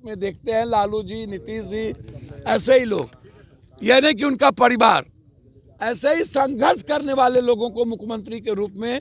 में देखते हैं, लालू जी, नीतीश जी, ऐसे ही लोग, यह नहीं कि उनका परिवार, ऐसे ही संघर्ष करने वाले लोगों को मुख्यमंत्री के रूप में।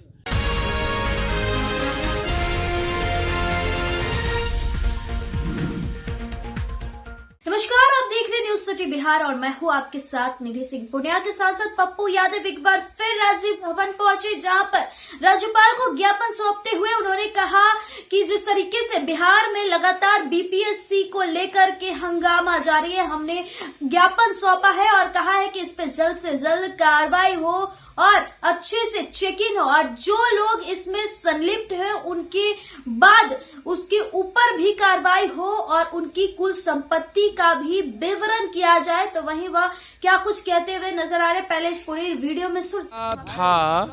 नमस्कार, आप देख रहे न्यूज सिटी बिहार और मैं हूं आपके साथ निधि सिंह। पूर्णिया के सांसद पप्पू यादव एक बार फिर राजीव भवन पहुंचे, जहां पर राज्यपाल को ज्ञापन सौंपते हुए उन्होंने कहा कि जिस तरीके से बिहार में लगातार बीपीएससी को लेकर के हंगामा जारी है, हमने ज्ञापन सौंपा है और कहा है कि इस पे जल्द से जल्द कार्रवाई हो और अच्छे से चेकिंग हो और जो लोग इसमें संलिप्त हैं उनके बाद उसके ऊपर भी कार्रवाई हो और उनकी कुल संपत्ति का भी विवरण किया जाए। तो वहीं वह क्या कुछ कहते हुए नजर आ रहे, पहले इस पूरी वीडियो में सुन। था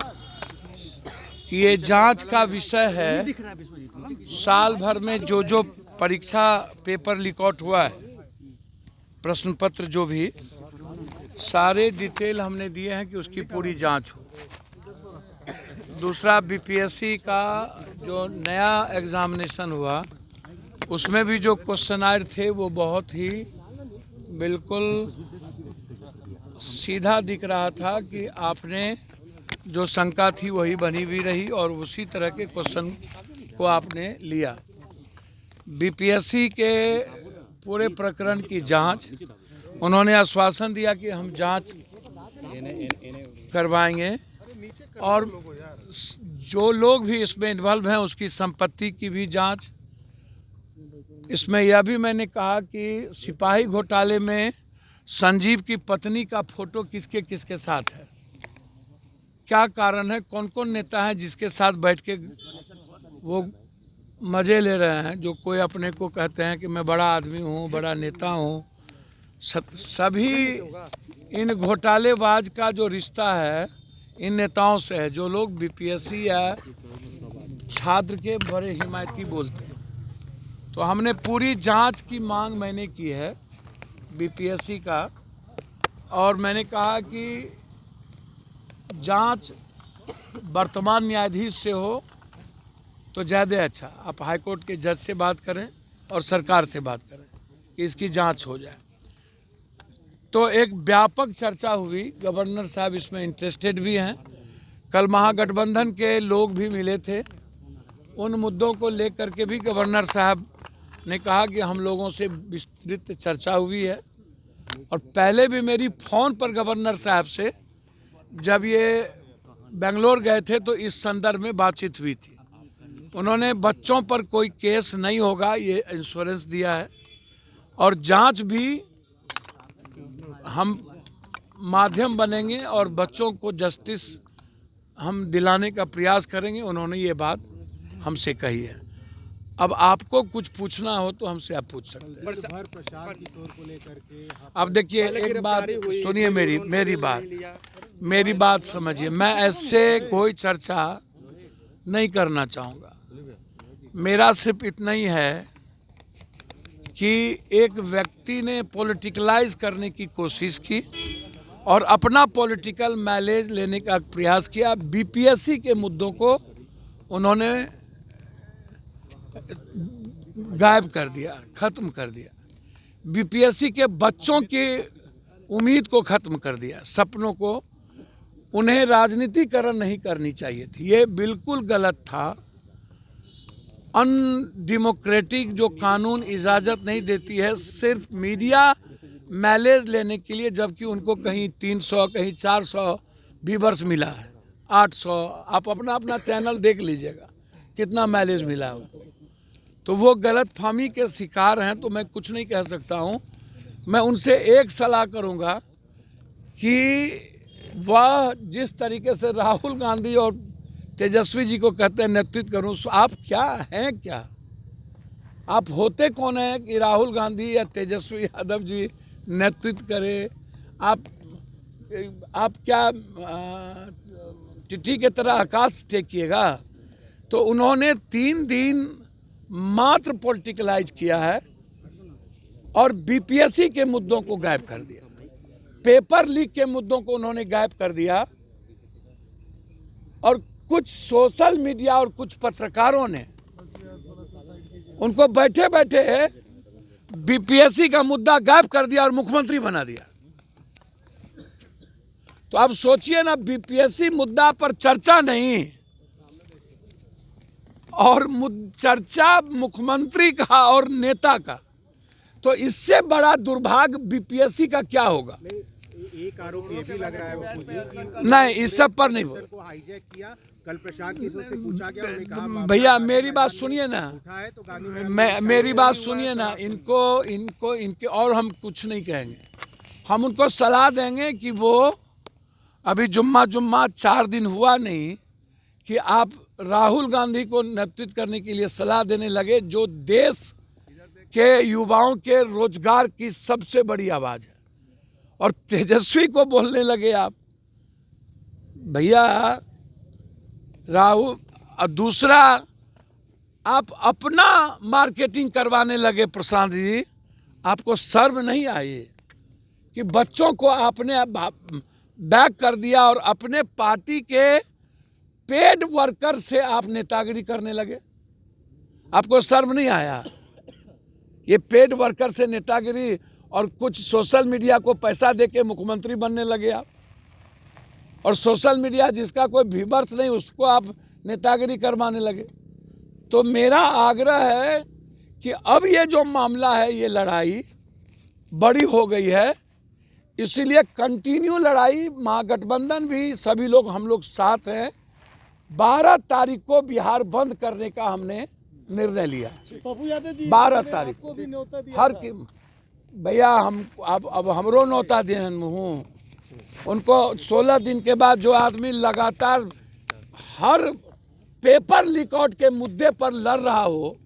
कि ये जांच का विषय है, साल भर में जो परीक्षा पेपर लीक आउट हुआ है, प्रश्न पत्र जो भी सारे डिटेल हमने दिए हैं कि उसकी पूरी जांच हो। दूसरा, बीपीएससी का जो नया एग्जामिनेशन हुआ उसमें भी जो क्वेश्चनायर थे वो बहुत ही बिल्कुल सीधा दिख रहा था कि आपने जो शंका थी वही बनी हुई रही और उसी तरह के क्वेश्चन को आपने लिया। बीपीएससी के पूरे प्रकरण की जांच उन्होंने आश्वासन दिया कि हम जांच करवाएंगे और जो लोग भी इसमें इन्वॉल्व हैं उसकी संपत्ति की भी जांच। इसमें यह भी मैंने कहा कि सिपाही घोटाले में संजीव की पत्नी का फोटो किसके किसके साथ है, क्या कारण है, कौन कौन नेता हैं जिसके साथ बैठ के वो मज़े ले रहे हैं, जो कोई अपने को कहते हैं कि मैं बड़ा आदमी हूँ, बड़ा नेता हूँ। सभी इन घोटालेबाज का जो रिश्ता है इन नेताओं से है, जो लोग बीपीएससी या छात्र के बड़े हिमायती बोलते हैं। तो हमने पूरी जांच की मांग मैंने की है बीपीएससी का और मैंने कहा कि जांच वर्तमान न्यायाधीश से हो तो ज़्यादा अच्छा। आप हाईकोर्ट के जज से बात करें और सरकार से बात करें कि इसकी जांच हो जाए। तो एक व्यापक चर्चा हुई, गवर्नर साहब इसमें इंटरेस्टेड भी हैं। कल महागठबंधन के लोग भी मिले थे, उन मुद्दों को लेकर के भी गवर्नर साहब ने कहा कि हम लोगों से विस्तृत चर्चा हुई है। और पहले भी मेरी फ़ोन पर गवर्नर साहब से जब ये बेंगलोर गए थे तो इस संदर्भ में बातचीत हुई थी। उन्होंने बच्चों पर कोई केस नहीं होगा ये इंश्योरेंस दिया है और जांच भी हम माध्यम बनेंगे और बच्चों को जस्टिस हम दिलाने का प्रयास करेंगे। उन्होंने ये बात हमसे कही है। अब आपको कुछ पूछना हो तो हमसे आप पूछ सकते हैं। अब देखिए, एक बात सुनिए, मेरी बात समझिए। मैं ऐसे कोई चर्चा नहीं करना चाहूँगा। मेरा सिर्फ इतना ही है कि एक व्यक्ति ने पॉलिटिकलाइज करने की कोशिश की और अपना पॉलिटिकल माइलेज लेने का प्रयास किया। बीपीएससी के मुद्दों को उन्होंने गायब कर दिया, खत्म कर दिया। बीपीएससी के बच्चों की उम्मीद को खत्म कर दिया, सपनों को। उन्हें राजनीतिकरण नहीं करनी चाहिए थी, ये बिल्कुल गलत था। अनडेमोक्रेटिक जो कानून इजाज़त नहीं देती है सिर्फ मीडिया माइलेज लेने के लिए, जबकि उनको कहीं 300 कहीं 400 व्यूअर्स मिला है, 800। आप अपना चैनल देख लीजिएगा कितना माइलेज मिला है उनको। तो वो गलत फहमी के शिकार हैं। तो मैं कुछ नहीं कह सकता हूँ। मैं उनसे एक सलाह करूँगा कि वह जिस तरीके से राहुल गांधी और तेजस्वी जी को कहते हैं नेतृत्व करूं, आप क्या हैं, क्या आप होते कौन हैं कि राहुल गांधी या तेजस्वी यादव जी नेतृत्व करें? आप क्या चिट्ठी की तरह आकाश टेकिएगा? तो उन्होंने 3 दिन मात्र पॉलिटिकलाइज किया है और बीपीएससी के मुद्दों को गायब कर दिया, पेपर लीक के मुद्दों को उन्होंने गायब कर दिया। और कुछ सोशल मीडिया और कुछ पत्रकारों ने उनको बैठे बैठे बीपीएससी का मुद्दा गायब कर दिया और मुख्यमंत्री बना दिया। तो अब सोचिए ना, बीपीएससी मुद्दा पर चर्चा नहीं और चर्चा मुख्यमंत्री का और नेता का, तो इससे बड़ा दुर्भाग्य बीपीएससी का क्या होगा। एक आरोप ये भी लग रहा है मुझे नहीं, इस सब पर नहीं को हाईजैक किया। कल प्रशांत किशोर से पूछा गया, उन्होंने कहा भैया मेरी बात सुनिए ना, उठा है तो गांधी मेरी बात सुनिए ना, इनके और हम कुछ नहीं कहेंगे। हम उनको सलाह देंगे कि वो अभी जुम्मा 4 दिन हुआ नहीं कि आप राहुल गांधी को नेतृत्व करने के लिए सलाह देने लगे, जो देश के युवाओं के रोजगार की सबसे बड़ी आवाज है, और तेजस्वी को बोलने लगे आप। भैया राहुल, दूसरा आप अपना मार्केटिंग करवाने लगे। प्रशांत जी, आपको शर्म नहीं आई कि बच्चों को आपने बैक कर दिया और अपने पार्टी के पेड वर्कर से आप नेतागिरी करने लगे? आपको शर्म नहीं आया? ये पेड वर्कर से नेतागिरी और कुछ सोशल मीडिया को पैसा देके मुख्यमंत्री बनने लगे आप, और सोशल मीडिया जिसका कोई व्यूअर्स नहीं उसको आप नेतागिरी करवाने लगे। तो मेरा आग्रह है कि अब ये जो मामला है, ये लड़ाई बड़ी हो गई है, इसीलिए कंटिन्यू लड़ाई, महागठबंधन भी सभी लोग, हम लोग साथ हैं। 12 तारीख को बिहार बंद करने का हमने निर्णय लिया। पप्पू यादव जी 12 तारीख को भी न्योता दिया हर की भैया हम अब हमरो न्योता देन हूँ उनको। 16 दिन के बाद जो आदमी लगातार हर पेपर लीक आउट के मुद्दे पर लड़ रहा हो,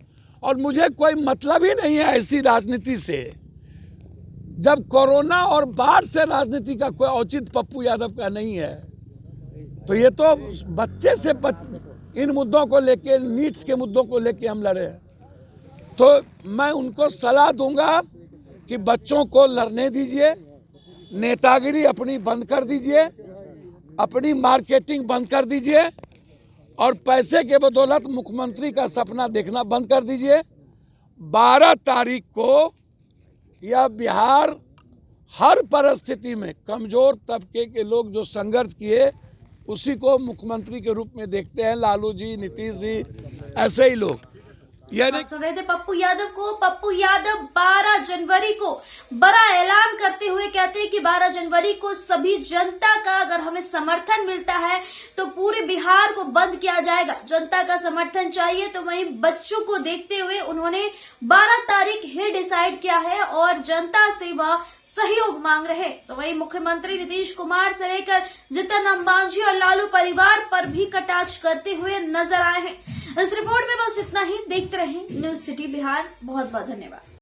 और मुझे कोई मतलब ही नहीं है ऐसी राजनीति से, जब कोरोना और बाढ़ से राजनीति का कोई औचित्य पप्पू यादव का नहीं है, तो ये तो बच्चे से इन मुद्दों को लेके, नीट्स के मुद्दों को लेके हम लड़े हैं। तो मैं उनको सलाह दूंगा कि बच्चों को लड़ने दीजिए, नेतागिरी अपनी बंद कर दीजिए, अपनी मार्केटिंग बंद कर दीजिए, और पैसे के बदौलत मुख्यमंत्री का सपना देखना बंद कर दीजिए। 12 तारीख को यह बिहार हर परिस्थिति में कमजोर तबके के लोग जो संघर्ष किए, उसी को मुख्यमंत्री के रूप में देखते हैं। लालू जी, नीतीश जी, ऐसे ही लोग। आप सुन रहे थे पप्पू यादव को। पप्पू यादव 12 जनवरी को बड़ा ऐलान करते हुए कहते हैं कि 12 जनवरी को सभी जनता का अगर हमें समर्थन मिलता है तो पूरे बिहार को बंद किया जाएगा। जनता का समर्थन चाहिए, तो वहीं बच्चों को देखते हुए उन्होंने 12 तारीख ही डिसाइड किया है और जनता से वह सहयोग मांग रहे। तो वहीं मुख्यमंत्री नीतीश कुमार से लेकर जीतन अंबाजी और लालू परिवार पर भी कटाक्ष करते हुए नजर आए हैं। इस रिपोर्ट में बस इतना ही। देखते रहें न्यूज सिटी बिहार। बहुत बहुत धन्यवाद।